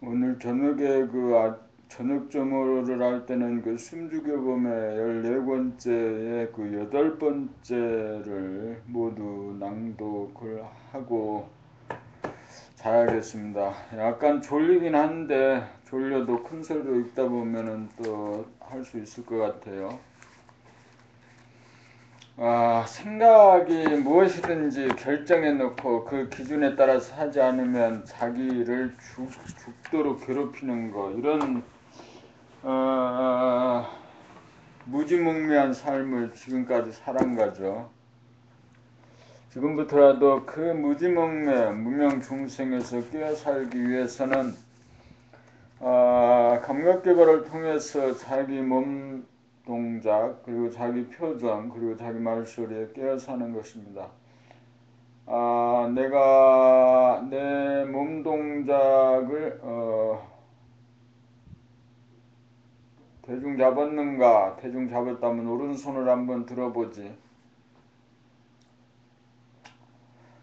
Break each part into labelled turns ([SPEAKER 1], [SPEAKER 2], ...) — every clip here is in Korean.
[SPEAKER 1] 오늘 저녁에 저녁 점호를 할 때는 그 숨죽여봄의 14번째에 그 8번째를 모두 낭독을 하고 자야겠습니다. 약간 졸리긴 한데 졸려도 큰 소리로 읽다 보면은 또 할 수 있을 것 같아요. 생각이 무엇이든지 결정해 놓고 그 기준에 따라서 하지 않으면 자기를 죽도록 괴롭히는 거, 이런 어, 무지몽매한 삶을 지금까지 살아온 거죠. 지금부터라도 그 무지몽매 무명 중생에서 깨어 살기 위해서는 감각개발을 통해서 자기 몸 동작, 그리고 자기 표정, 그리고 자기 말소리에 깨어 사는 것입니다. 내가 내 몸 동작을 대중 잡았는가? 대중 잡았다면 오른손을 한번 들어보지.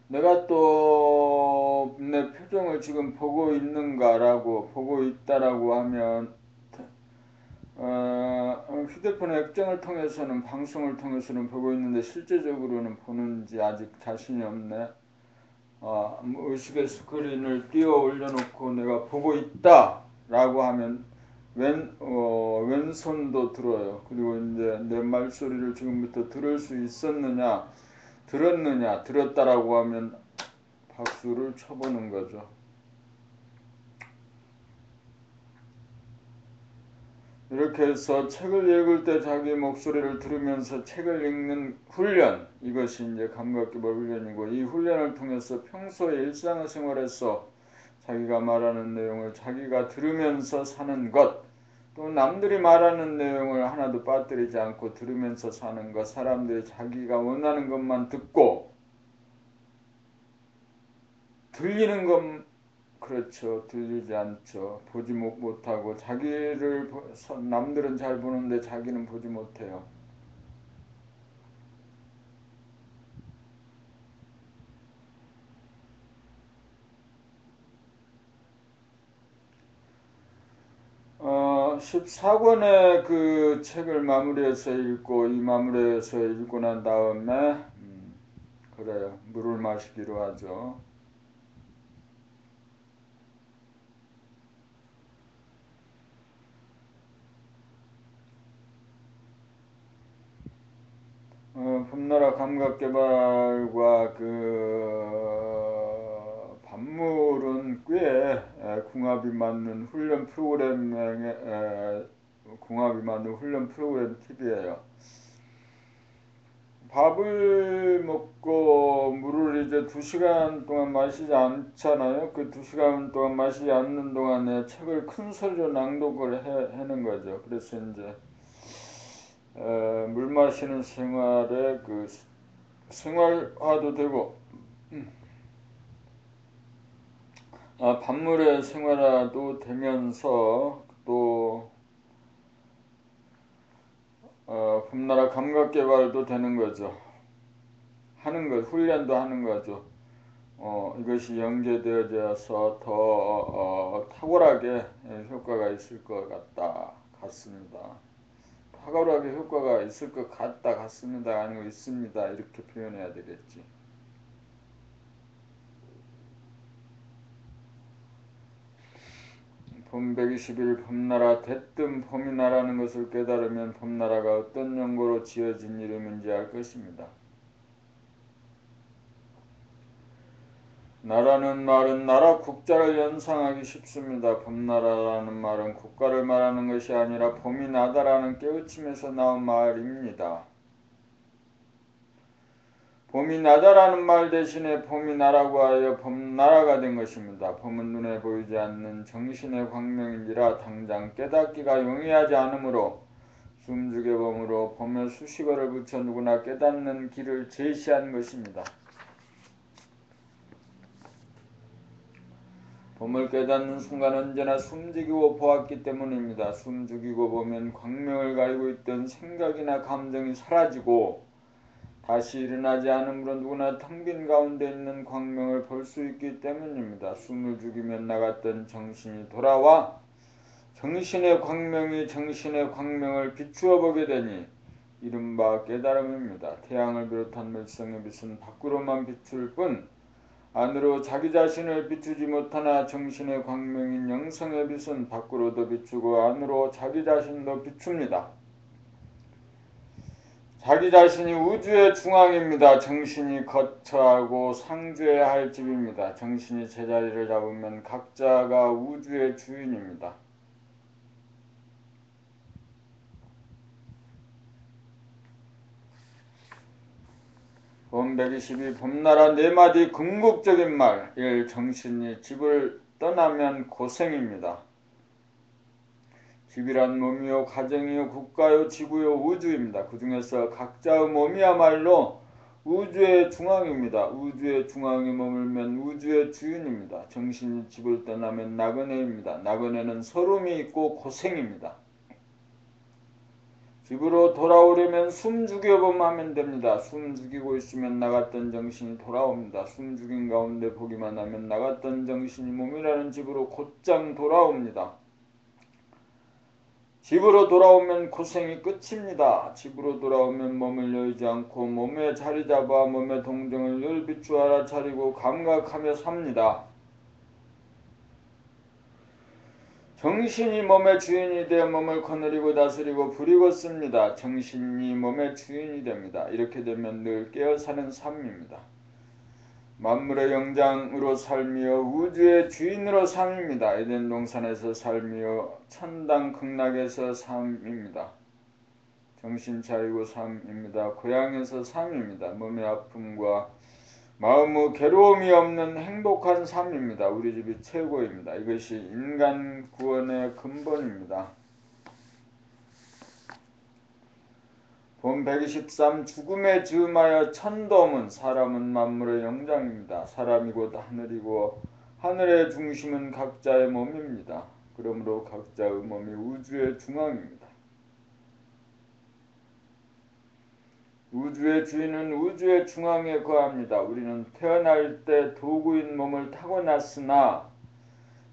[SPEAKER 1] 내가 또 내 표정을 지금 보고 있는가라고, 보고 있다라고 하면 휴대폰 액정을 통해서는, 방송을 통해서는 보고 있는데 실제적으로는 보는지 아직 자신이 없네. 의식의 스크린을 띄워 올려놓고 내가 보고 있다라고 하면 왼손도 들어요. 그리고 이제 내 말소리를 지금부터 들을 수 있었느냐, 들었느냐, 들었다라고 하면 박수를 쳐보는 거죠. 이렇게 해서 책을 읽을 때 자기 목소리를 들으면서 책을 읽는 훈련, 이것이 이제 감각기법 훈련이고, 이 훈련을 통해서 평소의 일상생활에서 자기가 말하는 내용을 자기가 들으면서 사는 것, 또 남들이 말하는 내용을 하나도 빠뜨리지 않고 들으면서 사는 것, 사람들이 자기가 원하는 것만 듣고 들리는 것, 그렇죠. 들리지 않죠. 보지 못하고 자기를 남들은 잘 보는데 자기는 보지 못해요. 14권의 그 책을 마무리해서 읽고, 이 마무리해서 읽고 난 다음에 그래요. 물을 마시기로 하죠. 봄나라 감각개발과 그 반물은 꽤 궁합이 맞는 훈련 프로그램에 궁합이 맞는 훈련 프로그램 팁이에요. 밥을 먹고 물을 이제 2시간 동안 마시지 않잖아요. 그 2시간 동안 마시지 않는 동안에 책을 큰 소리로 낭독을 해는 거죠. 그래서 이제 물 마시는 생활에 그 생활화도 되고, 반물의 생활화도 되면서 또 봄나라 감각 개발도 되는 거죠. 하는 것, 훈련도 하는 거죠. 이것이 연계되어져서 더 탁월하게 효과가 있을 것 같습니다. 탁월하게 효과가 있을 것 같습니다. 아니고 있습니다. 이렇게 표현해야 되겠지. 봄 120일 봄나라 대뜸 봄이 나라는 것을 깨달으면 봄나라가 어떤 연고로 지어진 이름인지 알 것입니다. 나라는 말은 나라 국자를 연상하기 쉽습니다. 봄나라라는 말은 국가를 말하는 것이 아니라 봄이 나다라는 깨우침에서 나온 말입니다. 봄이 나다라는 말 대신에 봄이 나라고 하여 봄나라가 된 것입니다. 봄은 눈에 보이지 않는 정신의 광명인지라 당장 깨닫기가 용이하지 않으므로 숨죽여 봄으로 봄에 수식어를 붙여 누구나 깨닫는 길을 제시한 것입니다. 봄을 깨닫는 순간 언제나 숨죽이고 보았기 때문입니다. 숨죽이고 보면 광명을 가지고 있던 생각이나 감정이 사라지고 다시 일어나지 않으므로 누구나 텅 빈 가운데 있는 광명을 볼 수 있기 때문입니다. 숨을 죽이며 나갔던 정신이 돌아와 정신의 광명이 정신의 광명을 비추어 보게 되니 이른바 깨달음입니다. 태양을 비롯한 물성의 빛은 밖으로만 비출 뿐 안으로 자기 자신을 비추지 못하나 정신의 광명인 영성의 빛은 밖으로도 비추고 안으로 자기 자신도 비춥니다. 자기 자신이 우주의 중앙입니다. 정신이 거처하고 상주해야 할 집입니다. 정신이 제자리를 잡으면 각자가 우주의 주인입니다. 봄 122 봄나라 네마디 궁극적인 말 1. 정신이 집을 떠나면 고생입니다. 집이란 몸이요 가정이요 국가요 지구요 우주입니다. 그 중에서 각자의 몸이야말로 우주의 중앙입니다. 우주의 중앙에 머물면 우주의 주인입니다. 정신이 집을 떠나면 나그네입니다. 나그네는 서름이 있고 고생입니다. 집으로 돌아오려면 숨 죽여보면 하면 됩니다. 숨 죽이고 있으면 나갔던 정신이 돌아옵니다. 숨 죽인 가운데 보기만 하면 나갔던 정신이 몸이라는 집으로 곧장 돌아옵니다. 집으로 돌아오면 고생이 끝입니다. 집으로 돌아오면 몸을 여의지 않고 몸에 자리 잡아 몸의 동정을 늘 비추어 알아차리고 감각하며 삽니다. 정신이 몸의 주인이 되어 몸을 거느리고 다스리고 부리고 씁니다. 정신이 몸의 주인이 됩니다. 이렇게 되면 늘 깨어 사는 삶입니다. 만물의 영장으로 삶이여 우주의 주인으로 삶입니다. 에덴 동산에서 삶이여 천당 극락에서 삶입니다. 정신 차리고 삶입니다. 고향에서 삶입니다. 몸의 아픔과 마음의 괴로움이 없는 행복한 삶입니다. 우리 집이 최고입니다. 이것이 인간 구원의 근본입니다. 봄 123 죽음에 즈음하여 천도문 사람은 만물의 영장입니다. 사람이 곧 하늘이고 하늘의 중심은 각자의 몸입니다. 그러므로 각자의 몸이 우주의 중앙입니다. 우주의 주인은 우주의 중앙에 거합니다. 우리는 태어날 때 도구인 몸을 타고났으나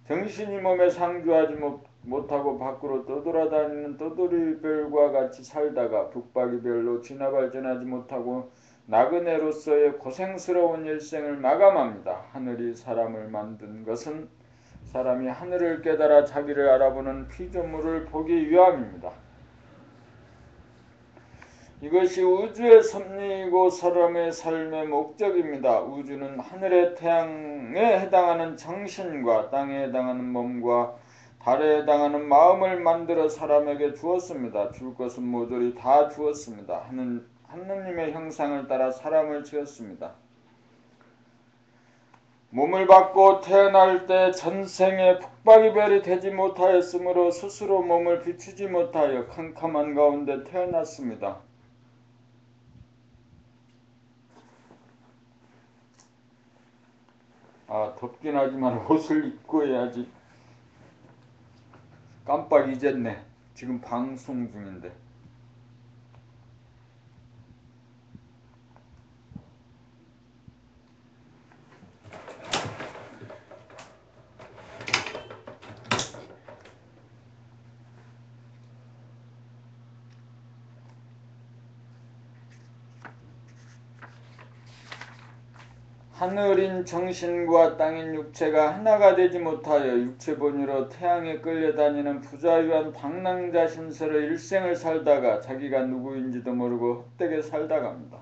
[SPEAKER 1] 정신이 몸에 상주하지 못하고 밖으로 떠돌아다니는 떠돌이별과 같이 살다가 북박이별로 지나발전하지 못하고 나그네로서의 고생스러운 일생을 마감합니다. 하늘이 사람을 만든 것은 사람이 하늘을 깨달아 자기를 알아보는 피조물을 보기 위함입니다. 이것이 우주의 섭리이고 사람의 삶의 목적입니다. 우주는 하늘의 태양에 해당하는 정신과 땅에 해당하는 몸과 달에 해당하는 마음을 만들어 사람에게 주었습니다. 줄 것은 모조리 다 주었습니다. 하느님의 형상을 따라 사람을 지었습니다. 몸을 받고 태어날 때 전생에 북박이별이 되지 못하였으므로 스스로 몸을 비추지 못하여 캄캄한 가운데 태어났습니다. 덥긴 하지만 옷을 입고 해야지. 깜빡 잊었네. 지금 방송 중인데. 하늘인 정신과 땅인 육체가 하나가 되지 못하여 육체 본위로 태양에 끌려다니는 부자유한 방랑자 신세로 일생을 살다가 자기가 누구인지도 모르고 헛되게 살다갑니다.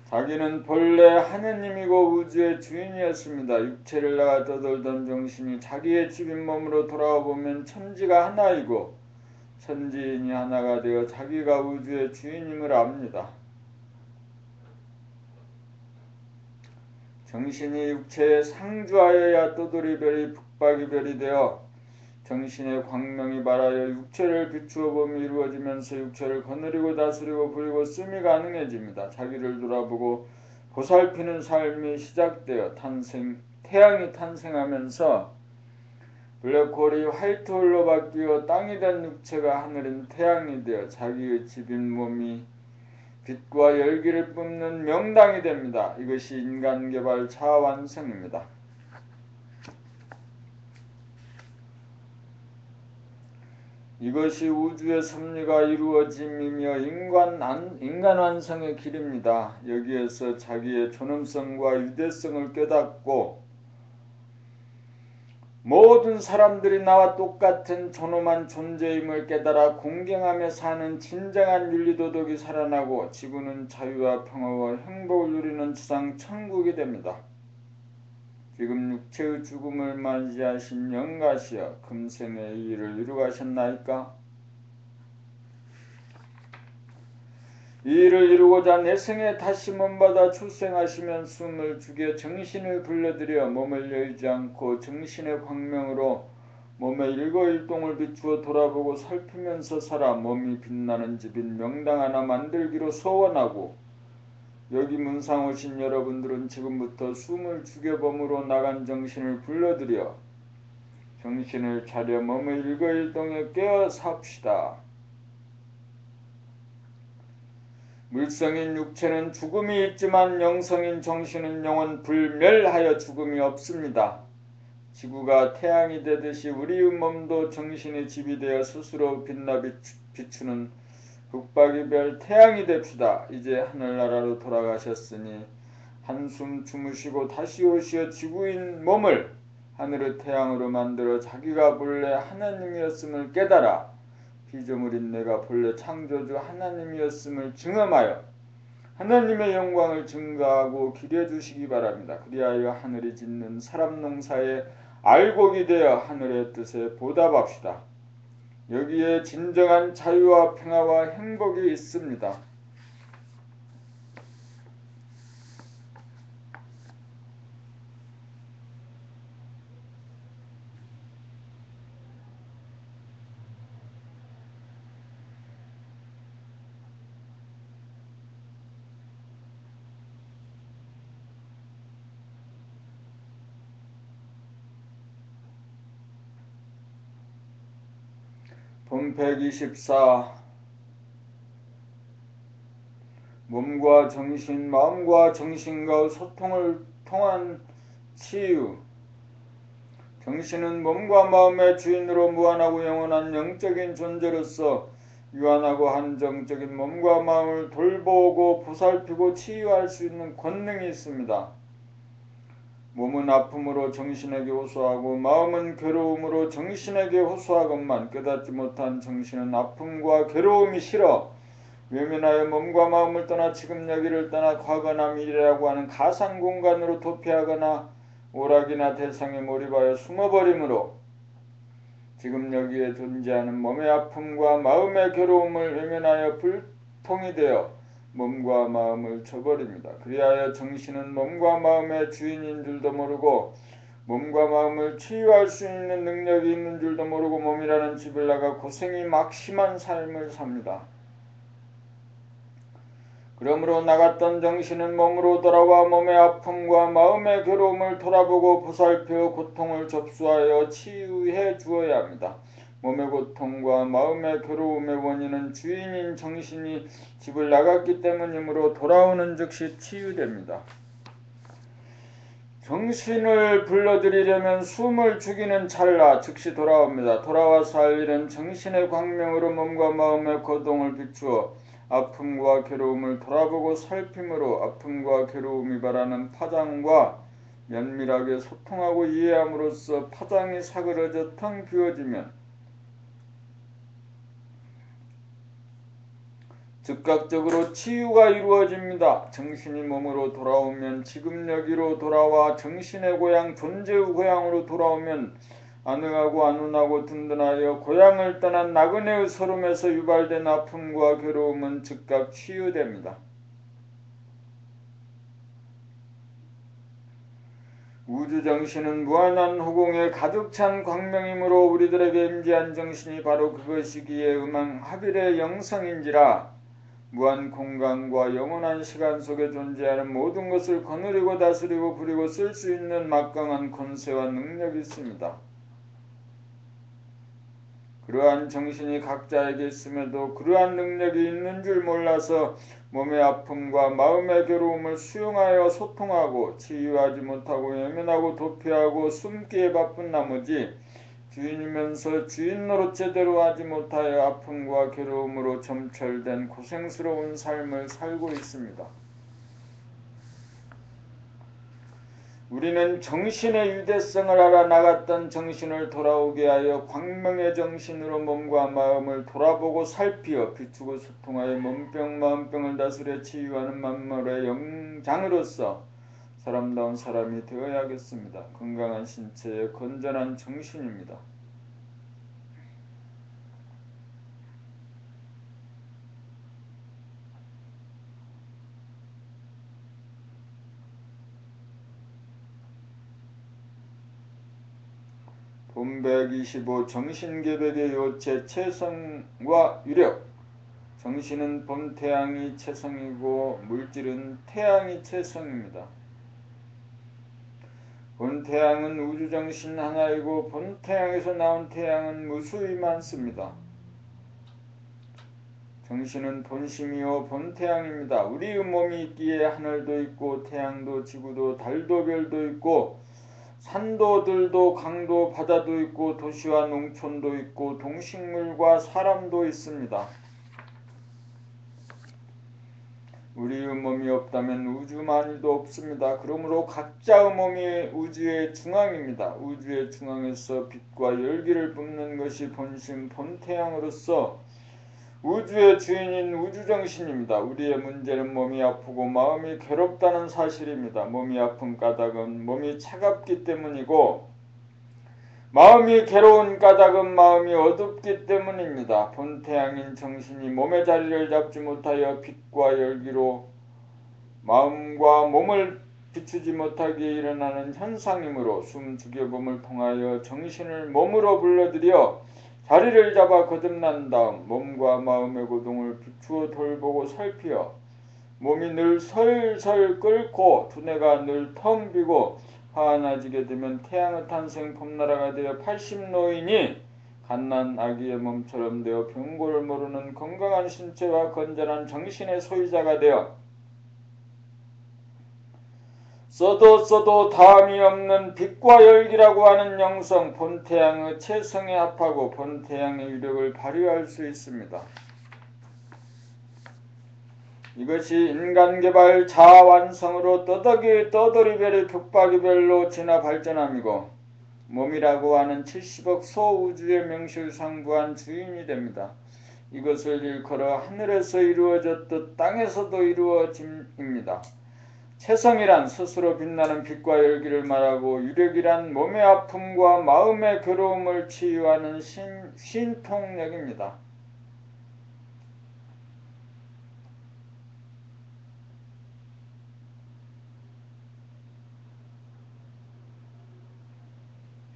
[SPEAKER 1] 자기는 본래 하느님이고 우주의 주인이었습니다. 육체를 나가 떠돌던 정신이 자기의 집인 몸으로 돌아와 보면 천지가 하나이고 천지인이 하나가 되어 자기가 우주의 주인임을 압니다. 정신이 육체에 상주하여야 떠돌이별이 북박이별이 되어 정신의 광명이 발하여 육체를 비추어 봄이 이루어지면서 육체를 거느리고 다스리고 부리고 씀이 가능해집니다. 자기를 돌아보고 보살피는 삶이 시작되어 태양이 탄생하면서 블랙홀이 화이트홀로 바뀌어 땅이 된 육체가 하늘인 태양이 되어 자기의 집인 몸이 빛과 열기를 뿜는 명당이 됩니다. 이것이 인간개발 자아완성입니다. 이것이 우주의 섭리가 이루어짐이며 인간 완성의 길입니다. 여기에서 자기의 존엄성과 유대성을 깨닫고 모든 사람들이 나와 똑같은 존엄한 존재임을 깨달아 공경하며 사는 진정한 윤리도덕이 살아나고 지구는 자유와 평화와 행복을 누리는 지상 천국이 됩니다. 지금 육체의 죽음을 맞이하신 영가시여 금생의 이 일을 이루가셨나이까? 이 일을 이루고자 내생에 다시 몸받아 출생하시면 숨을 죽여 정신을 불러들여 몸을 여의지 않고 정신의 광명으로 몸의 일거일동을 비추어 돌아보고 살피면서 살아 몸이 빛나는 집인 명당 하나 만들기로 소원하고 여기 문상 오신 여러분들은 지금부터 숨을 죽여 몸으로 나간 정신을 불러들여 정신을 차려 몸의 일거일동에 깨어 삽시다. 물성인 육체는 죽음이 있지만 영성인 정신은 영원 불멸하여 죽음이 없습니다. 지구가 태양이 되듯이 우리의 몸도 정신의 집이 되어 스스로 빛나 비추는 북박이 별 태양이 됩시다. 이제 하늘나라로 돌아가셨으니 한숨 주무시고 다시 오시어 지구인 몸을 하늘의 태양으로 만들어 자기가 본래 하나님이었음을 깨달아 피조물인 내가 본래 창조주 하나님이었음을 증언하여 하나님의 영광을 증거하고 기려주시기 바랍니다. 그리하여 하늘이 짓는 사람 농사에 알곡이 되어 하늘의 뜻에 보답합시다. 여기에 진정한 자유와 평화와 행복이 있습니다. 본 124 몸과 정신, 마음과 정신과 소통을 통한 치유. 정신은 몸과 마음의 주인으로 무한하고 영원한 영적인 존재로서 유한하고 한정적인 몸과 마음을 돌보고 보살피고 치유할 수 있는 권능이 있습니다. 몸은 아픔으로 정신에게 호소하고 마음은 괴로움으로 정신에게 호소하건만 깨닫지 못한 정신은 아픔과 괴로움이 싫어 외면하여 몸과 마음을 떠나 지금 여기를 떠나 과거나 미래라고 하는 가상 공간으로 도피하거나 오락이나 대상에 몰입하여 숨어버리므로 지금 여기에 존재하는 몸의 아픔과 마음의 괴로움을 외면하여 불통이 되어 몸과 마음을 저버립니다. 그리하여 정신은 몸과 마음의 주인인 줄도 모르고 몸과 마음을 치유할 수 있는 능력이 있는 줄도 모르고 몸이라는 집을 나가 고생이 막심한 삶을 삽니다. 그러므로 나갔던 정신은 몸으로 돌아와 몸의 아픔과 마음의 괴로움을 돌아보고 보살펴 고통을 접수하여 치유해 주어야 합니다. 몸의 고통과 마음의 괴로움의 원인은 주인인 정신이 집을 나갔기 때문이므로 돌아오는 즉시 치유됩니다. 정신을 불러들이려면 숨을 죽이는 찰나 즉시 돌아옵니다. 돌아와서 할 일은 정신의 광명으로 몸과 마음의 고통을 비추어 아픔과 괴로움을 돌아보고 살핌으로 아픔과 괴로움이 바라는 파장과 면밀하게 소통하고 이해함으로써 파장이 사그러져 텅 비워지면 즉각적으로 치유가 이루어집니다. 정신이 몸으로 돌아오면 지금 여기로 돌아와 정신의 고향 존재의 고향으로 돌아오면 안흥하고 안운하고 든든하여 고향을 떠난 나그네의 서름에서 유발된 아픔과 괴로움은 즉각 치유됩니다. 우주정신은 무한한 호공에 가득 찬 광명이므로 우리들에게 임재한 정신이 바로 그것이기에 음양합일의 영성인지라 무한 공간과 영원한 시간 속에 존재하는 모든 것을 거느리고 다스리고 부리고 쓸 수 있는 막강한 권세와 능력이 있습니다. 그러한 정신이 각자에게 있음에도 그러한 능력이 있는 줄 몰라서 몸의 아픔과 마음의 괴로움을 수용하여 소통하고 치유하지 못하고 외면하고 도피하고 숨기에 바쁜 나머지 주인이면서 주인 노릇 제대로 하지 못하여 아픔과 괴로움으로 점철된 고생스러운 삶을 살고 있습니다. 우리는 정신의 유대성을 알아 나갔던 정신을 돌아오게 하여 광명의 정신으로 몸과 마음을 돌아보고 살피어 비추고 소통하여 몸병 마음병을 다스려 치유하는 만물의 영장으로서 사람다운 사람이 되어야겠습니다. 건강한 신체의 건전한 정신입니다. 본 125 정신계백의 요체 체성과 유력. 정신은 본 태양이 체성이고 물질은 태양이 체성입니다. 본 태양은 우주정신 하나이고 본 태양에서 나온 태양은 무수히 많습니다. 정신은 본심이요 본 태양입니다. 우리의 몸이 있기에 하늘도 있고 태양도 지구도 달도 별도 있고 산도 들도 강도 바다도 있고 도시와 농촌도 있고 동식물과 사람도 있습니다. 우리의 몸이 없다면 우주만이도 없습니다. 그러므로 각자의 몸이 우주의 중앙입니다. 우주의 중앙에서 빛과 열기를 뿜는 것이 본심 본태양으로서 우주의 주인인 우주정신입니다. 우리의 문제는 몸이 아프고 마음이 괴롭다는 사실입니다. 몸이 아픈 까닭은 몸이 차갑기 때문이고 마음이 괴로운 까닭은 마음이 어둡기 때문입니다. 본태양인 정신이 몸의 자리를 잡지 못하여 빛과 열기로 마음과 몸을 비추지 못하게 일어나는 현상이므로 숨죽여봄을 통하여 정신을 몸으로 불러들여 자리를 잡아 거듭난 다음 몸과 마음의 고동을 비추어 돌보고 살피어 몸이 늘 설설 끓고 두뇌가 늘 텅 비고 화나지게 되면 태양의 탄생 봄나라가 되어 80노인이 갓난 아기의 몸처럼 되어 병고를 모르는 건강한 신체와 건전한 정신의 소유자가 되어 써도 다함이 없는 빛과 열기라고 하는 영성 본태양의 체성에 합하고 본태양의 위력을 발휘할 수 있습니다. 이것이 인간개발 자아완성으로 떠돌이별의 북박이별로 진화 발전함이고 몸이라고 하는 70억 소우주의 명실상부한 주인이 됩니다. 이것을 일컬어 하늘에서 이루어졌듯 땅에서도 이루어짐입니다. 체성이란 스스로 빛나는 빛과 열기를 말하고 유력이란 몸의 아픔과 마음의 괴로움을 치유하는 신통력입니다.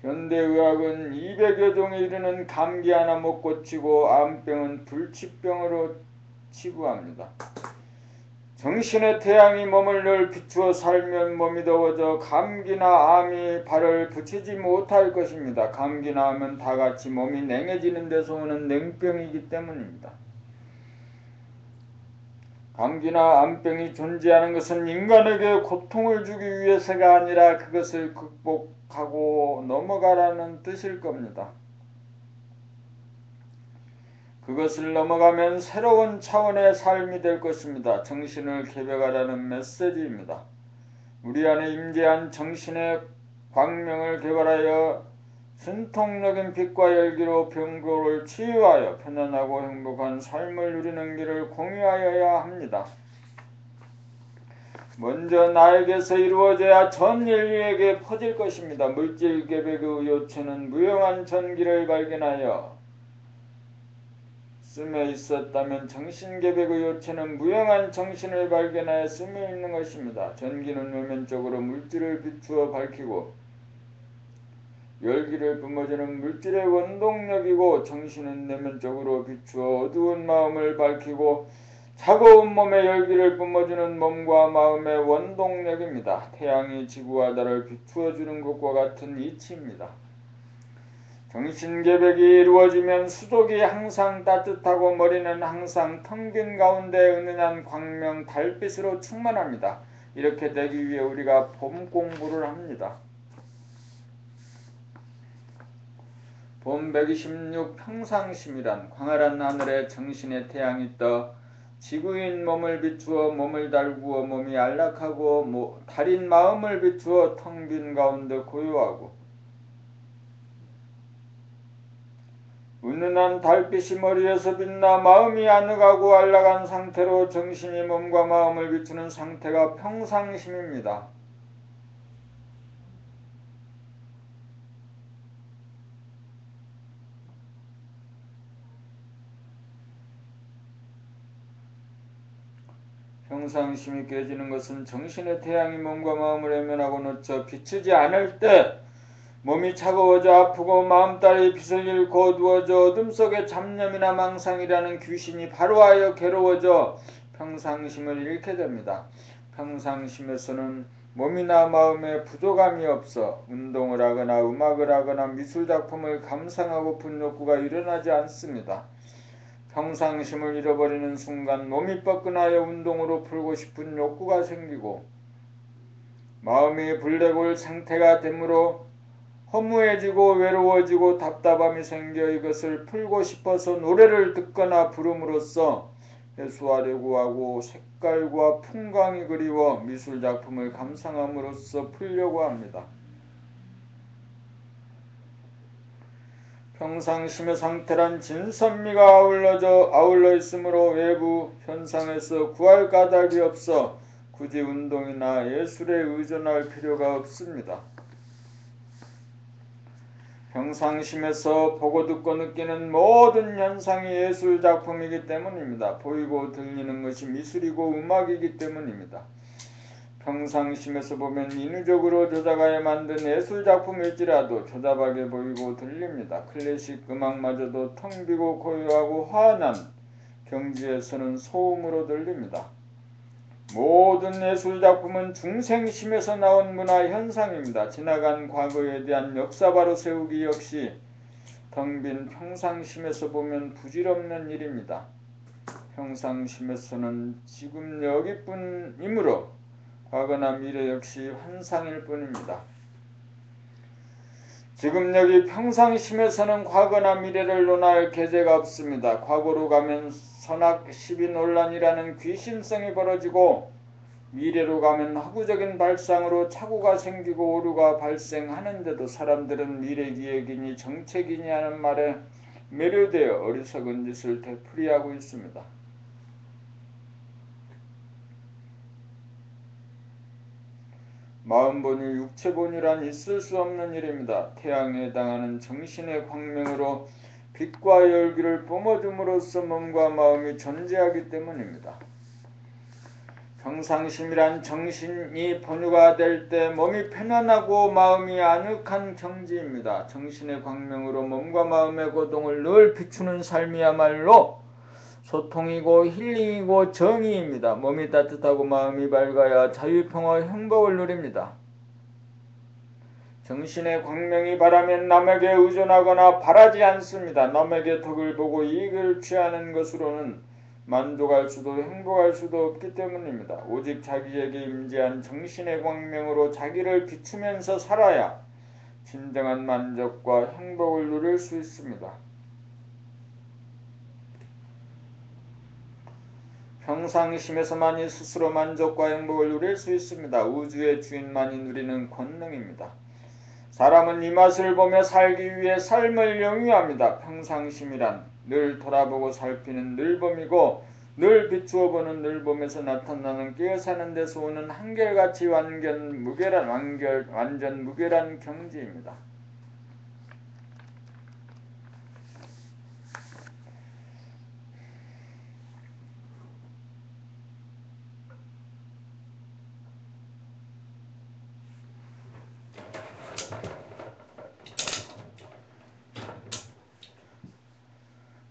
[SPEAKER 1] 현대의학은 200여 종에 이르는 감기 하나 못 고치고 암병은 불치병으로 치부합니다. 정신의 태양이 몸을 늘 비추어 살면 몸이 더워져 감기나 암이 발을 붙이지 못할 것입니다. 감기나 암은 다같이 몸이 냉해지는 데서 오는 냉병이기 때문입니다. 감기나 암병이 존재하는 것은 인간에게 고통을 주기 위해서가 아니라 그것을 극복하고 넘어가라는 뜻일 겁니다. 그것을 넘어가면 새로운 차원의 삶이 될 것입니다. 정신을 개벽하라는 메시지입니다. 우리 안에 임재한 정신의 광명을 개발하여 순통력인 빛과 열기로 병고를 치유하여 편안하고 행복한 삶을 누리는 길을 공유하여야 합니다. 먼저 나에게서 이루어져야 전 인류에게 퍼질 것입니다. 물질 개벽의 요체는 무용한 전기를 발견하여 씀에 있었다면 정신개백의 요체는 무형한 정신을 발견하여 씀에 있는 것입니다. 전기는 외면적으로 물질을 비추어 밝히고 열기를 뿜어주는 물질의 원동력이고 정신은 내면적으로 비추어 어두운 마음을 밝히고 차가운 몸에 열기를 뿜어주는 몸과 마음의 원동력입니다. 태양이 지구와 달을 비추어주는 것과 같은 이치입니다. 정신계백이 이루어지면 수족이 항상 따뜻하고 머리는 항상 텅 빈 가운데 은은한 광명 달빛으로 충만합니다. 이렇게 되기 위해 우리가 봄 공부를 합니다. 봄 126 평상심이란 광활한 하늘에 정신의 태양이 떠 지구인 몸을 비추어 몸을 달구어 몸이 안락하고 달인 마음을 비추어 텅 빈 가운데 고요하고 은은한 달빛이 머리에서 빛나 마음이 아늑하고 안락한 상태로 정신이 몸과 마음을 비추는 상태가 평상심입니다. 평상심이 깨지는 것은 정신의 태양이 몸과 마음을 외면하고 놓쳐 비추지 않을 때 몸이 차가워져 아프고 마음따리 빛을 잃고 어두워져 어둠 속에 잡념이나 망상이라는 귀신이 바로하여 괴로워져 평상심을 잃게 됩니다. 평상심에서는 몸이나 마음에 부족함이 없어 운동을 하거나 음악을 하거나 미술작품을 감상하고 분욕구가 일어나지 않습니다. 평상심을 잃어버리는 순간 몸이 뻐근하여 운동으로 풀고 싶은 욕구가 생기고 마음이 블랙홀 상태가 되므로 허무해지고 외로워지고 답답함이 생겨 이것을 풀고 싶어서 노래를 듣거나 부름으로써 해소하려고 하고 색깔과 풍광이 그리워 미술작품을 감상함으로써 풀려고 합니다. 평상심의 상태란 진선미가 아울러 있으므로 외부 현상에서 구할 까닭이 없어 굳이 운동이나 예술에 의존할 필요가 없습니다. 평상심에서 보고 듣고 느끼는 모든 현상이 예술작품이기 때문입니다. 보이고 들리는 것이 미술이고 음악이기 때문입니다. 평상심에서 보면 인위적으로 조작하여 만든 예술작품일지라도 조잡하게 보이고 들립니다. 클래식 음악마저도 텅 비고 고요하고 환한 경지에서는 소음으로 들립니다. 모든 예술작품은 중생심에서 나온 문화현상입니다. 지나간 과거에 대한 역사바로 세우기 역시 텅 빈 평상심에서 보면 부질없는 일입니다. 평상심에서는 지금 여기뿐이므로 과거나 미래 역시 환상일 뿐입니다. 지금 여기 평상심에서는 과거나 미래를 논할 계제가 없습니다. 과거로 가면 선악 시비 논란이라는 귀신성이 벌어지고 미래로 가면 허구적인 발상으로 착오가 생기고 오류가 발생하는데도 사람들은 미래기획이니 정책이니 하는 말에 매료되어 어리석은 짓을 되풀이하고 있습니다. 마음본유, 육체본유란 있을 수 없는 일입니다. 태양에 해당하는 정신의 광명으로 빛과 열기를 뿜어줌으로써 몸과 마음이 존재하기 때문입니다. 평상심이란 정신이 본유가 될 때 몸이 편안하고 마음이 아늑한 경지입니다. 정신의 광명으로 몸과 마음의 고동을 늘 비추는 삶이야말로 소통이고 힐링이고 정의입니다. 몸이 따뜻하고 마음이 밝아야 자유평화 행복을 누립니다. 정신의 광명이 바라면 남에게 의존하거나 바라지 않습니다. 남에게 덕을 보고 이익을 취하는 것으로는 만족할 수도 행복할 수도 없기 때문입니다. 오직 자기에게 임재한 정신의 광명으로 자기를 비추면서 살아야 진정한 만족과 행복을 누릴 수 있습니다. 평상심에서만이 스스로 만족과 행복을 누릴 수 있습니다. 우주의 주인만이 누리는 권능입니다. 사람은 이 맛을 보며 살기 위해 삶을 영위합니다. 평상심이란 늘 돌아보고 살피는 늘봄이고 늘 비추어 보는 늘봄에서 나타나는 깨어사는 데서 오는 한결같이 완전 무결한 경지입니다.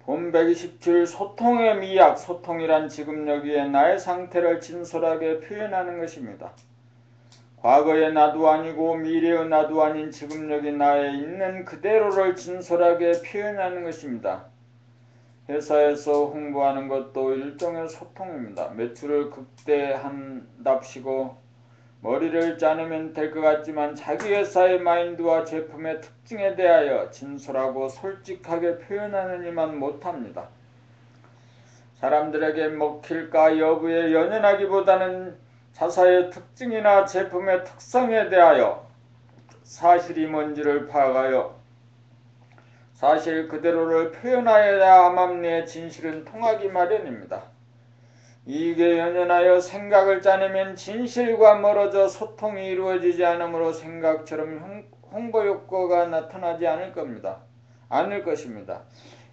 [SPEAKER 1] 봄 127 소통의 미학, 소통이란 지금 여기에 나의 상태를 진솔하게 표현하는 것입니다. 과거의 나도 아니고 미래의 나도 아닌 지금 여기 나에 있는 그대로를 진솔하게 표현하는 것입니다. 회사에서 홍보하는 것도 일종의 소통입니다. 매출을 극대한답시고 머리를 짜내면 될 것 같지만 자기 회사의 마인드와 제품의 특징에 대하여 진솔하고 솔직하게 표현하는 이만 못합니다. 사람들에게 먹힐까 여부에 연연하기보다는 자사의 특징이나 제품의 특성에 대하여 사실이 뭔지를 파악하여 사실 그대로를 표현하여야만 내 진실은 통하기 마련입니다. 이익에 연연하여 생각을 짜내면 진실과 멀어져 소통이 이루어지지 않으므로 생각처럼 홍보 효과가 나타나지 않을 것입니다.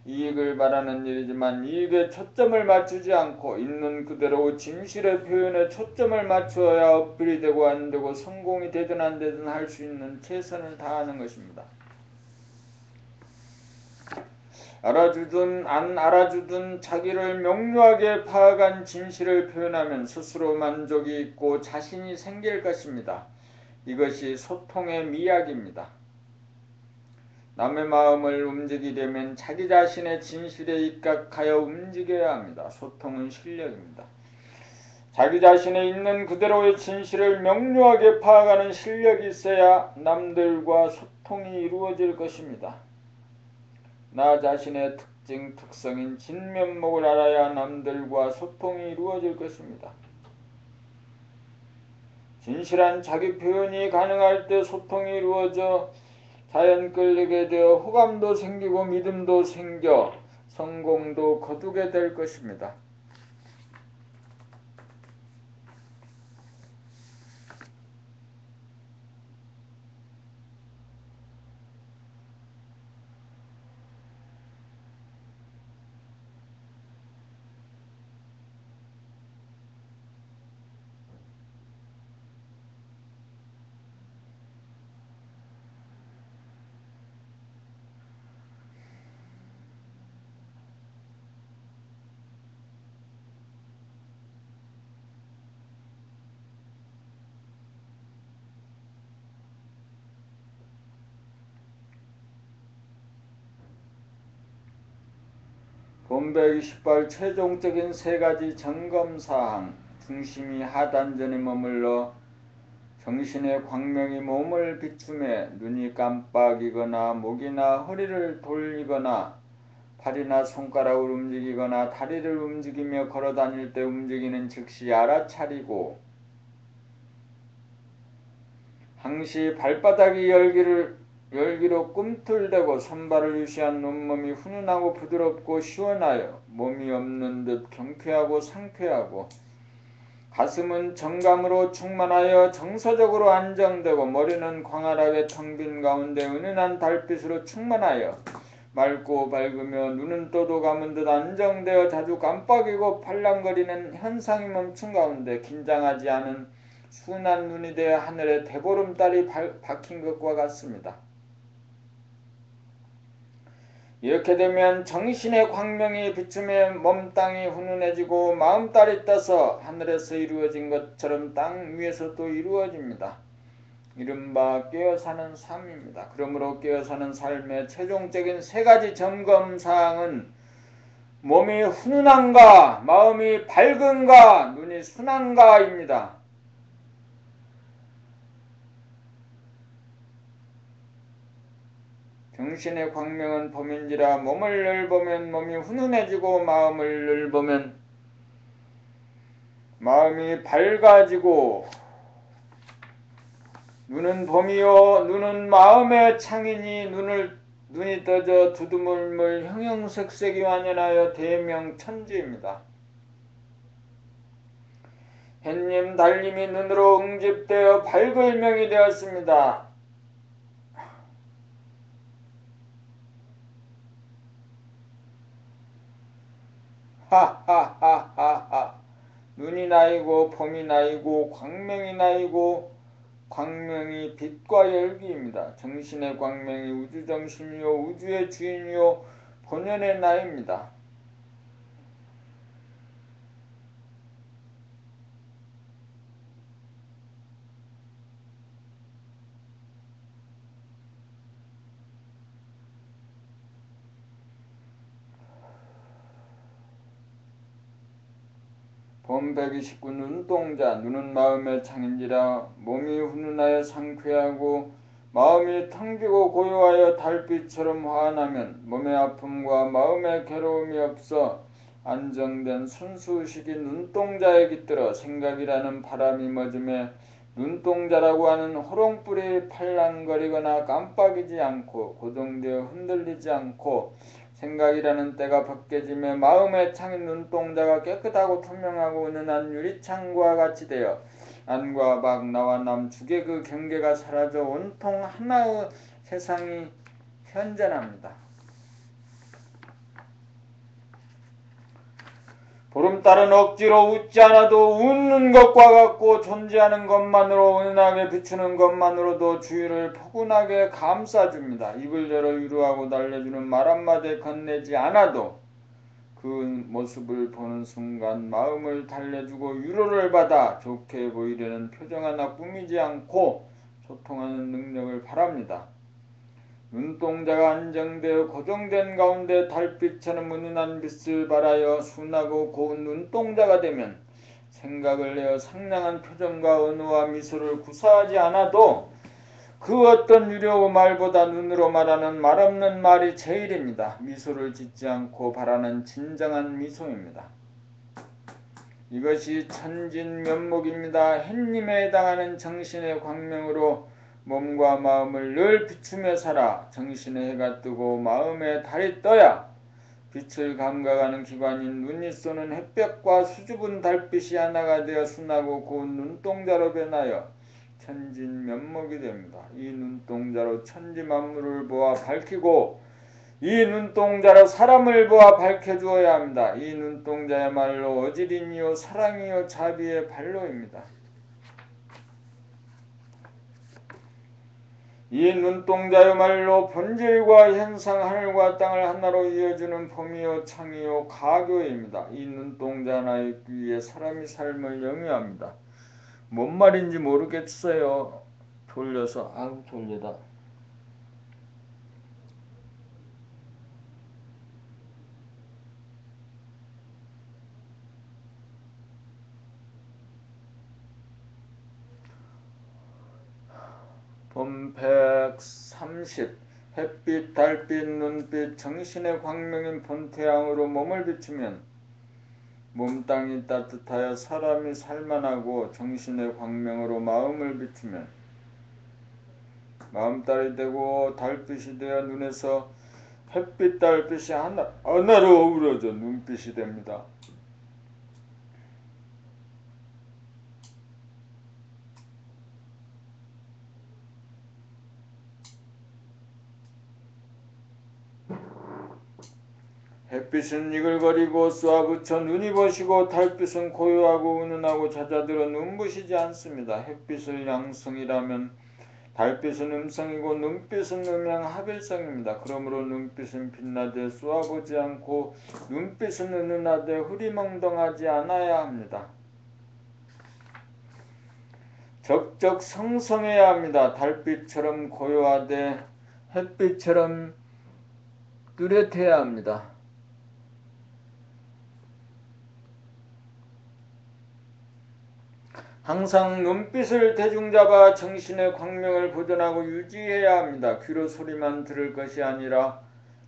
[SPEAKER 1] 이익을 바라는 일이지만 이익에 초점을 맞추지 않고 있는 그대로 진실의 표현에 초점을 맞추어야 어필이 되고 안 되고 성공이 되든 안 되든 할 수 있는 최선을 다하는 것입니다. 알아주든 안 알아주든 자기를 명료하게 파악한 진실을 표현하면 스스로 만족이 있고 자신이 생길 것입니다. 이것이 소통의 미학입니다. 남의 마음을 움직이려면 자기 자신의 진실에 입각하여 움직여야 합니다. 소통은 실력입니다. 자기 자신에 있는 그대로의 진실을 명료하게 파악하는 실력이 있어야 남들과 소통이 이루어질 것입니다. 나 자신의 특징, 특성인 진면목을 알아야 남들과 소통이 이루어질 것입니다. 진실한 자기 표현이 가능할 때 소통이 이루어져 자연 끌리게 되어 호감도 생기고 믿음도 생겨 성공도 거두게 될 것입니다. 본 128 최종적인 세 가지 점검사항. 중심이 하단전에 머물러 정신의 광명이 몸을 비추매 눈이 깜빡이거나 목이나 허리를 돌리거나 팔이나 손가락을 움직이거나 다리를 움직이며 걸어다닐 때 움직이는 즉시 알아차리고 항시 발바닥이 열기로 꿈틀대고 손발을 유시한 온몸이 훈훈하고 부드럽고 시원하여 몸이 없는 듯 경쾌하고 상쾌하고 가슴은 정감으로 충만하여 정서적으로 안정되고 머리는 광활하게 텅 빈 가운데 은은한 달빛으로 충만하여 맑고 밝으며 눈은 떠도 감은 듯 안정되어 자주 깜빡이고 팔랑거리는 현상이 멈춘 가운데 긴장하지 않은 순한 눈이 되어 하늘에 대보름달이 박힌 것과 같습니다. 이렇게 되면 정신의 광명이 비추며 몸땅이 훈훈해지고 마음달이 떠서 하늘에서 이루어진 것처럼 땅 위에서도 이루어집니다. 이른바 깨어사는 삶입니다. 그러므로 깨어사는 삶의 최종적인 세 가지 점검사항은 몸이 훈훈한가, 마음이 밝은가, 눈이 순한가입니다. 정신의 광명은 봄인지라 몸을 넓으면 몸이 훈훈해지고 마음을 넓으면 마음이 밝아지고 눈은 봄이요 눈은 마음의 창이니 눈이 떠져 두두물물 형형색색이 완연하여 대명천지입니다. 햇님 달님이 눈으로 응집되어 밝을 명이 되었습니다. 하하하하하. 눈이 나이고 봄이 나이고 광명이 나이고 광명이 빛과 열기입니다. 정신의 광명이 우주정신이요 우주의 주인이요 본연의 나입니다. 본 129 눈동자. 눈은 마음의 창인지라 몸이 훈훈하여 상쾌하고 마음이 텅 비고 고요하여 달빛처럼 환하면 몸의 아픔과 마음의 괴로움이 없어 안정된 순수의식이 눈동자에 깃들어 생각이라는 바람이 멎음에 눈동자라고 하는 호롱불이 팔랑거리거나 깜빡이지 않고 고정되어 흔들리지 않고 생각이라는 때가 벗겨짐에 마음의 창인 눈동자가 깨끗하고 투명하고 은은한 유리창과 같이 되어 안과 밖 나와 남 죽의 그 경계가 사라져 온통 하나의 세상이 현존합니다. 보름달은 억지로 웃지 않아도 웃는 것과 같고 존재하는 것만으로 은은하게 비추는 것만으로도 주위를 포근하게 감싸줍니다. 입을 열어 위로하고 달래주는 말 한마디 건네지 않아도 그 모습을 보는 순간 마음을 달래주고 위로를 받아 좋게 보이려는 표정 하나 꾸미지 않고 소통하는 능력을 바랍니다. 눈동자가 안정되어 고정된 가운데 달빛처럼 은은한 빛을 발하여 순하고 고운 눈동자가 되면 생각을 내어 상냥한 표정과 언어와 미소를 구사하지 않아도 그 어떤 유료 말보다 눈으로 말하는 말없는 말이 제일입니다. 미소를 짓지 않고 바라는 진정한 미소입니다. 이것이 천진면목입니다. 햇님에 해당하는 정신의 광명으로 몸과 마음을 늘 비추며 살아 정신의 해가 뜨고 마음의 달이 떠야 빛을 감각하는 기관인 눈이 쏘는 햇볕과 수줍은 달빛이 하나가 되어 순하고 고운 눈동자로 변하여 천진면목이 됩니다. 이 눈동자로 천지만물을 보아 밝히고 이 눈동자로 사람을 보아 밝혀주어야 합니다. 이 눈동자야말로 어지린이요 사랑이요 자비의 발로입니다. 이 눈동자야말로 본질과 현상 하늘과 땅을 하나로 이어주는 봄이요 창이요 가교입니다. 이 눈동자 하나에 있기 위해 사람이 삶을 영위합니다. 뭔 말인지 모르겠어요. 졸려서 아우 졸리다. 봄 130 햇빛, 달빛, 눈빛, 정신의 광명인 본태양으로 몸을 비추면 몸땅이 따뜻하여 사람이 살만하고 정신의 광명으로 마음을 비추면 마음달이 되고 달빛이 되어 눈에서 햇빛, 달빛이 하나로 어우러져 눈빛이 됩니다. 햇빛은 이글거리고 쏘아붙여 눈이 버시고 달빛은 고요하고 은은하고 잦아들어 눈부시지 않습니다. 햇빛을 양성이라면 달빛은 음성이고 눈빛은 음양합일성입니다. 그러므로 눈빛은 빛나되 쏘아보지 않고 눈빛은 은은하되 흐리멍덩하지 않아야 합니다. 적적 성성해야 합니다. 달빛처럼 고요하되 햇빛처럼 뚜렷해야 합니다. 항상 눈빛을 대중잡아 정신의 광명을 보존하고 유지해야 합니다. 귀로 소리만 들을 것이 아니라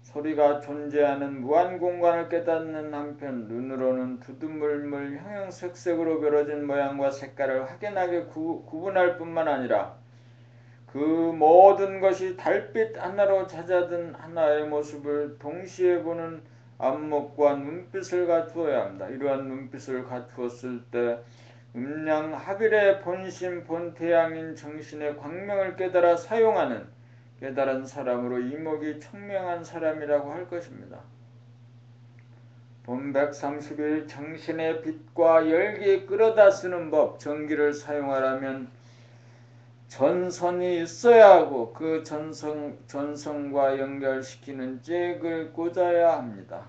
[SPEAKER 1] 소리가 존재하는 무한공간을 깨닫는 한편 눈으로는 두두물물 형형색색으로 벌어진 모양과 색깔을 확연하게 구분할 뿐만 아니라 그 모든 것이 달빛 하나로 잦아든 하나의 모습을 동시에 보는 안목과 눈빛을 갖추어야 합니다. 이러한 눈빛을 갖추었을 때 음양합일의 본심 본태양인 정신의 광명을 깨달아 사용하는 깨달은 사람으로 이목이 청명한 사람이라고 할 것입니다. 본 131 정신의 빛과 열기 끌어다 쓰는 법 전기를 사용하려면 전선이 있어야 하고 그 전선과 연결시키는 잭을 꽂아야 합니다.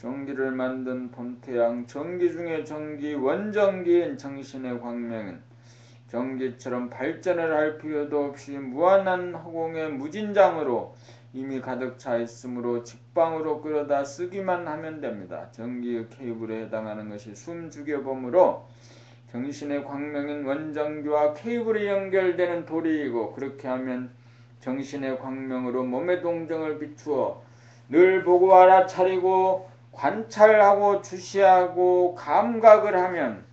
[SPEAKER 1] 전기를 만든 본태양, 전기 중의 전기, 원전기인 정신의 광명은 전기처럼 발전을 할 필요도 없이 무한한 허공의 무진장으로 이미 가득 차 있으므로 직방으로 끌어다 쓰기만 하면 됩니다. 전기의 케이블에 해당하는 것이 숨죽여봄으로 정신의 광명인 원전기와 케이블이 연결되는 도리이고, 그렇게 하면 정신의 광명으로 몸의 동정을 비추어 늘 보고 알아차리고 관찰하고 주시하고 감각을 하면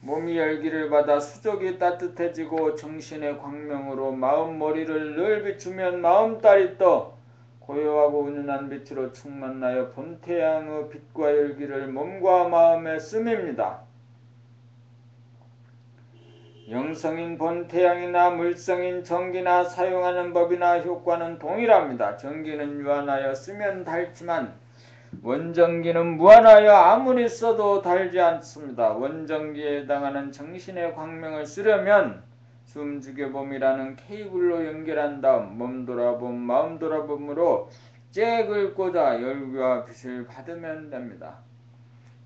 [SPEAKER 1] 몸이 열기를 받아 수족이 따뜻해지고, 정신의 광명으로 마음 머리를 늘 비추면 마음달이 떠 고요하고 은은한 빛으로 충만하여 본태양의 빛과 열기를 몸과 마음에 씀입니다. 영성인 본태양이나 물성인 전기나 사용하는 법이나 효과는 동일합니다. 전기는 유한하여 쓰면 닳지만 원전기는 무한하여 아무리 써도 닳지 않습니다. 원전기에 해당하는 정신의 광명을 쓰려면 숨죽여봄이라는 케이블로 연결한 다음 몸 돌아봄 마음 돌아봄으로 잭을 꽂아 열기와 빛을 받으면 됩니다.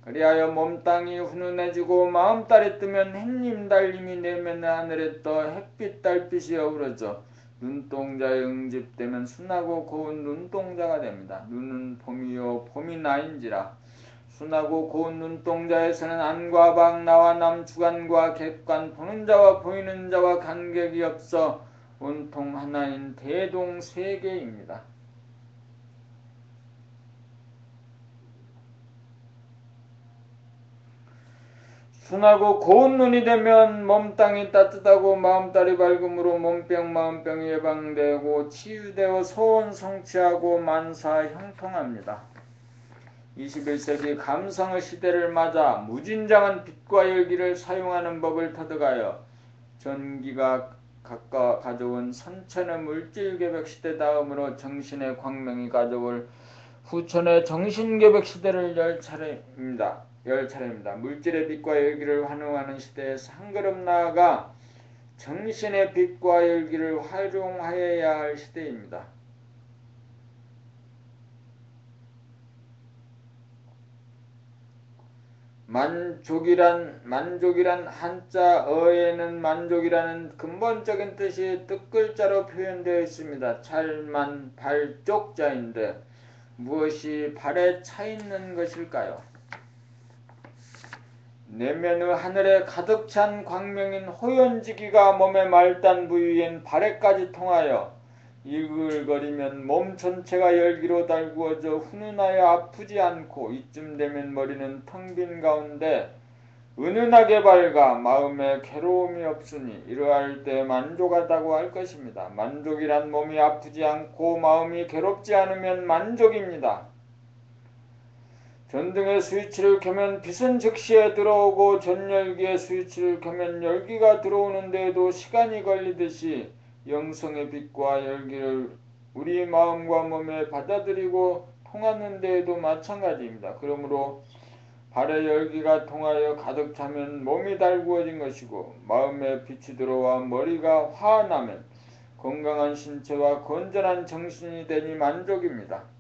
[SPEAKER 1] 그리하여 몸땅이 훈훈해지고 마음달이 뜨면 햇님 달님이 내면 하늘에 떠 햇빛 달빛이 어우러져 눈동자에 응집되면 순하고 고운 눈동자가 됩니다. 눈은 봄이요 봄이 나인지라. 순하고 고운 눈동자에서는 안과 박 나와 남 주관과 객관 보는 자와 보이는 자와 간격이 없어 온통 하나인 대동세계입니다. 순하고 고운 눈이 되면 몸땅이 따뜻하고 마음달이 밝음으로 몸병 마음병이 예방되고 치유되어 소원 성취하고 만사 형통합니다. 21세기 감성의 시대를 맞아 무진장한 빛과 열기를 사용하는 법을 터득하여 전기가 가져온 선천의 물질개벽 시대 다음으로 정신의 광명이 가져올 후천의 정신개벽 시대를 열 차례입니다. 물질의 빛과 열기를 환호하는 시대에서 한 걸음 나아가 정신의 빛과 열기를 활용하여야 할 시대입니다. 만족이란 한자어에는 만족이라는 근본적인 뜻이 뜻글자로 표현되어 있습니다. 찰만 발족자인데 무엇이 발에 차 있는 것일까요? 내면의 하늘에 가득 찬 광명인 호연지기가 몸의 말단 부위인 발에까지 통하여 이글거리면 몸 전체가 열기로 달구어져 훈훈하여 아프지 않고, 이쯤 되면 머리는 텅 빈 가운데 은은하게 밝아 마음에 괴로움이 없으니 이러할 때 만족하다고 할 것입니다. 만족이란 몸이 아프지 않고 마음이 괴롭지 않으면 만족입니다. 전등의 스위치를 켜면 빛은 즉시에 들어오고 전열기의 스위치를 켜면 열기가 들어오는 데에도 시간이 걸리듯이 영성의 빛과 열기를 우리 마음과 몸에 받아들이고 통하는 데에도 마찬가지입니다. 그러므로 발에 열기가 통하여 가득 차면 몸이 달구어진 것이고, 마음에 빛이 들어와 머리가 화나면 건강한 신체와 건전한 정신이 되니 만족입니다.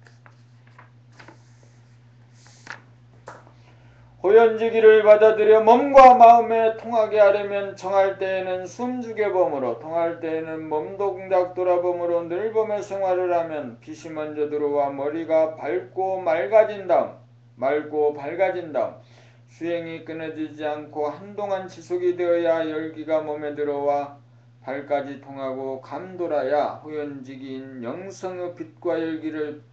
[SPEAKER 1] 호연지기를 받아들여 몸과 마음에 통하게 하려면 정할 때에는 숨죽여봄으로, 통할 때에는 몸동작 돌아봄으로 늘 몸의 생활을 하면 빛이 먼저 들어와 머리가 밝고 밝아진 다음 수행이 끊어지지 않고 한동안 지속이 되어야 열기가 몸에 들어와 발까지 통하고 감돌아야 호연지기인 영성의 빛과 열기를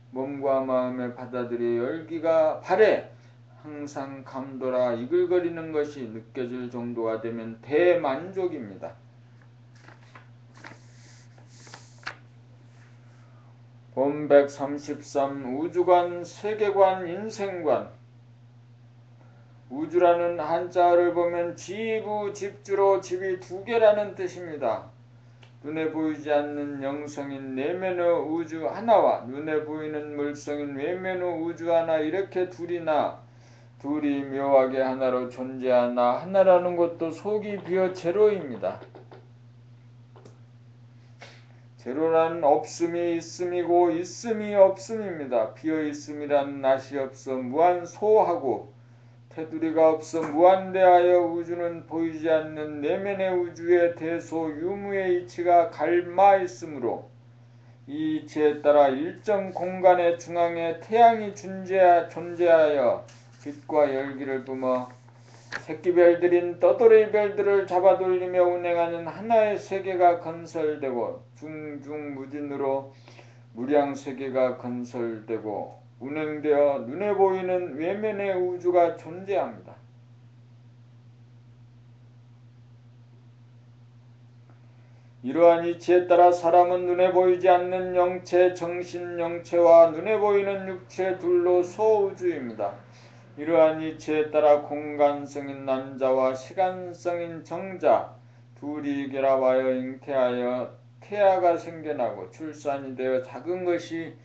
[SPEAKER 1] 몸과 마음에 받아들여 열기가 발에 항상 감돌아 이글거리는 것이 느껴질 정도가 되면 대만족입니다. 본 133 우주관, 세계관, 인생관. 우주라는 한자어를 보면 지부, 집주로 집이 두 개라는 뜻입니다. 눈에 보이지 않는 영성인 내면의 우주 하나와 눈에 보이는 물성인 외면의 우주 하나, 이렇게 둘이 묘하게 하나로 존재하나 하나라는 것도 속이 비어 제로입니다. 제로란 없음이 있음이고 있음이 없음입니다. 비어있음이란 낫이 없어 무한소하고 테두리가 없어 무한대하여 우주는 보이지 않는 내면의 우주의 대소 유무의 이치가 갈마 있으므로 이 이치에 따라 일정 공간의 중앙에 태양이 존재하여 빛과 열기를 뿜어 새끼별들인 떠돌이 별들을 잡아돌리며 운행하는 하나의 세계가 건설되고 중중무진으로 무량세계가 건설되고 운행되어 눈에 보이는 외면의 우주가 존재합니다. 이러한 이치에 따라 사람은 눈에 보이지 않는 영체, 정신 영체와 눈에 보이는 육체 둘로 소우주입니다. 이러한 이치에 따라 공간성인 남자와 시간성인 정자 둘이 결합하여 잉태하여 태아가 생겨나고 출산이 되어 작은 것이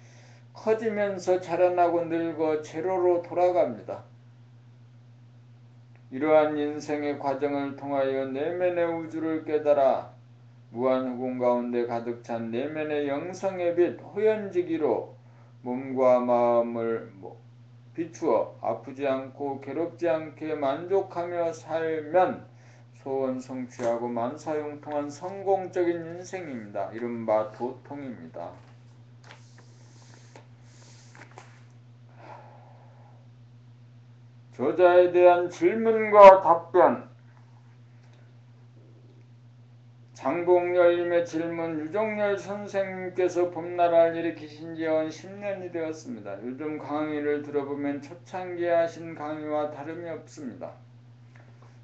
[SPEAKER 1] 커지면서 자라나고 늙어 제로로 돌아갑니다. 이러한 인생의 과정을 통하여 내면의 우주를 깨달아 무한후공 가운데 가득 찬 내면의 영성의 빛 호연지기로 몸과 마음을 비추어 아프지 않고 괴롭지 않게 만족하며 살면 소원 성취하고 만사형통한 성공적인 인생입니다. 이른바 도통입니다. 저자에 대한 질문과 답변. 장봉열님의 질문. 유정열 선생님께서 봄나라를 일으키신 지 연 10년이 되었습니다. 요즘 강의를 들어보면 초창기에 하신 강의와 다름이 없습니다.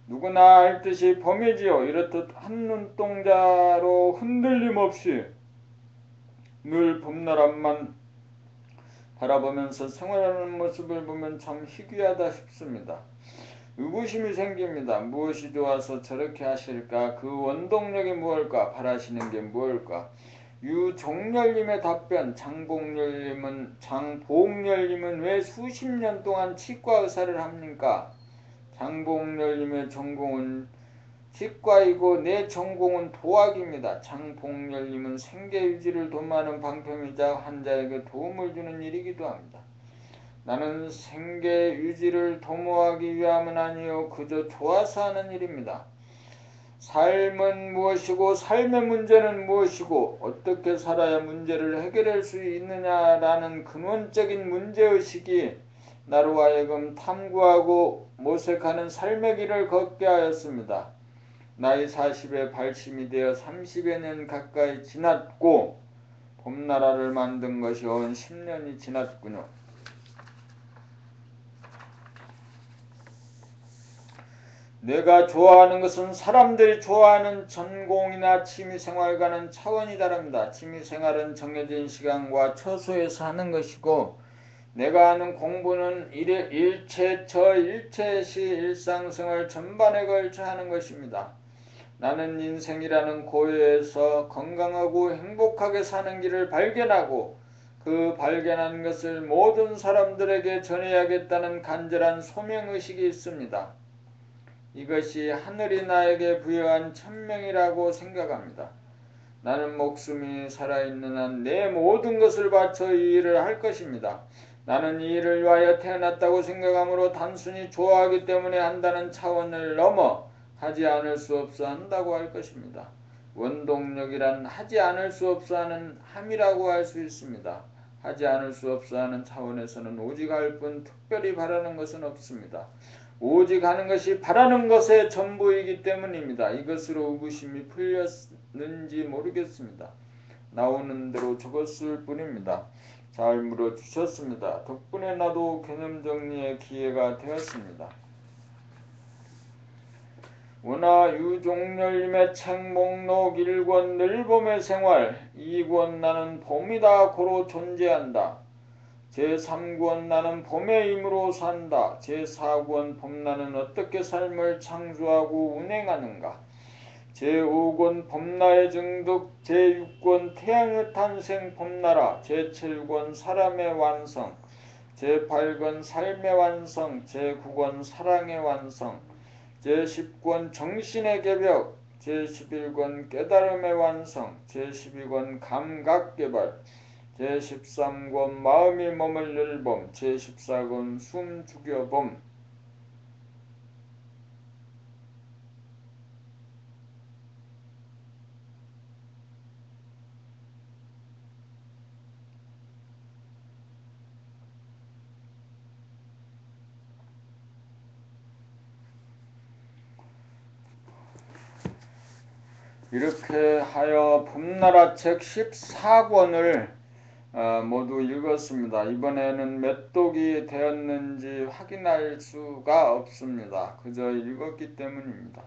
[SPEAKER 1] 누구나 알듯이 봄이지요. 이렇듯 한눈동자로 흔들림 없이 늘 봄나라만 바라보면서 생활하는 모습을 보면 참 희귀하다 싶습니다. 의구심이 생깁니다. 무엇이 좋아서 저렇게 하실까? 그 원동력이 무엇일까? 바라시는 게 무엇일까? 유종렬님의 답변. 장봉열님은 왜 수십 년 동안 치과 의사를 합니까? 장봉열님의 전공은 치과이고 내 전공은 도학입니다. 장봉열님은 생계유지를 도모하는 방편이자 환자에게 도움을 주는 일이기도 합니다. 나는 생계유지를 도모하기 위함은 아니요 그저 좋아서 하는 일입니다. 삶은 무엇이고 삶의 문제는 무엇이고 어떻게 살아야 문제를 해결할 수 있느냐라는 근원적인 문제의식이 나로 하여금 탐구하고 모색하는 삶의 길을 걷게 하였습니다. 나이 40에 발심이 되어 30여 년 가까이 지났고 봄나라를 만든 것이 온 10년이 지났군요. 내가 좋아하는 것은 사람들이 좋아하는 전공이나 취미생활과는 차원이 다릅니다. 취미생활은 정해진 시간과 처소에서 하는 것이고 내가 하는 공부는 일체시 일상생활 전반에 걸쳐 하는 것입니다. 나는 인생이라는 고요에서 건강하고 행복하게 사는 길을 발견하고 그 발견한 것을 모든 사람들에게 전해야겠다는 간절한 소명의식이 있습니다. 이것이 하늘이 나에게 부여한 천명이라고 생각합니다. 나는 목숨이 살아있는 한 내 모든 것을 바쳐 이 일을 할 것입니다. 나는 이 일을 위하여 태어났다고 생각하므로 단순히 좋아하기 때문에 한다는 차원을 넘어 하지 않을 수 없어 한다고 할 것입니다. 원동력이란 하지 않을 수 없어 하는 함이라고 할 수 있습니다. 하지 않을 수 없어 하는 차원에서는 오직 할 뿐 특별히 바라는 것은 없습니다. 오직 하는 것이 바라는 것의 전부이기 때문입니다. 이것으로 의구심이 풀렸는지 모르겠습니다. 나오는 대로 적었을 뿐입니다. 잘 물어주셨습니다. 덕분에 나도 개념 정리의 기회가 되었습니다. 원하 유종렬님의 책 목록 1권 늘봄의 생활, 2권 나는 봄이다 고로 존재한다, 제3권 나는 봄의 힘으로 산다, 제4권 봄나는 어떻게 삶을 창조하고 운행하는가, 제5권 봄나의 증득, 제6권 태양의 탄생 봄나라, 제7권 사람의 완성, 제8권 삶의 완성, 제9권 사랑의 완성, 제10권 정신의 개벽, 제11권 깨달음의 완성, 제12권 감각개발, 제13권 마음이 머물릴 봄, 제14권 숨 죽여봄. 이렇게 하여 봄나라 책 14권을 모두 읽었습니다. 이번에는 몇 독이 되었는지 확인할 수가 없습니다. 그저 읽었기 때문입니다.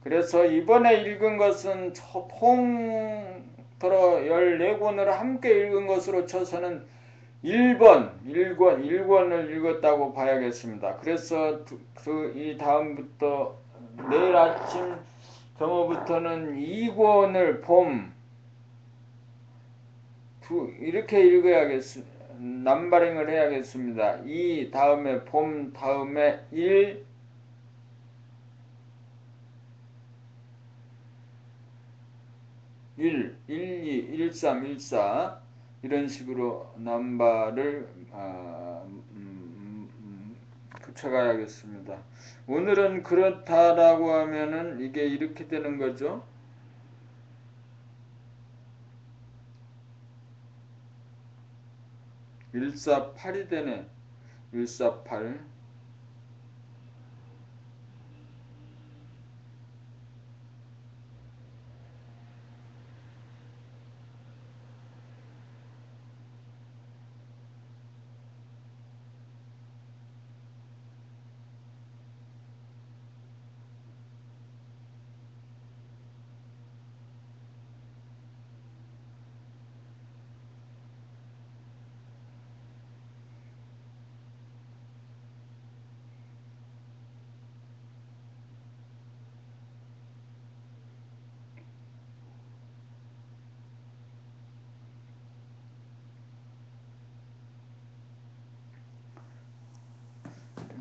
[SPEAKER 1] 그래서 이번에 읽은 것은 통틀어 14권을 함께 읽은 것으로 쳐서는 1권을 읽었다고 봐야겠습니다. 그래서 이 다음부터 내일 아침 정오부터는 2권을 이렇게 읽어야겠습니다. 남바링을 해야겠습니다. 이 다음에 봄 다음에 1, 2, 1, 3, 1, 4 이런 식으로 남바를 붙여가야겠습니다. 오늘은 그렇다라고 하면은 이게 이렇게 되는 거죠. 148이 되네. 148.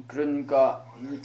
[SPEAKER 1] 그러니까 이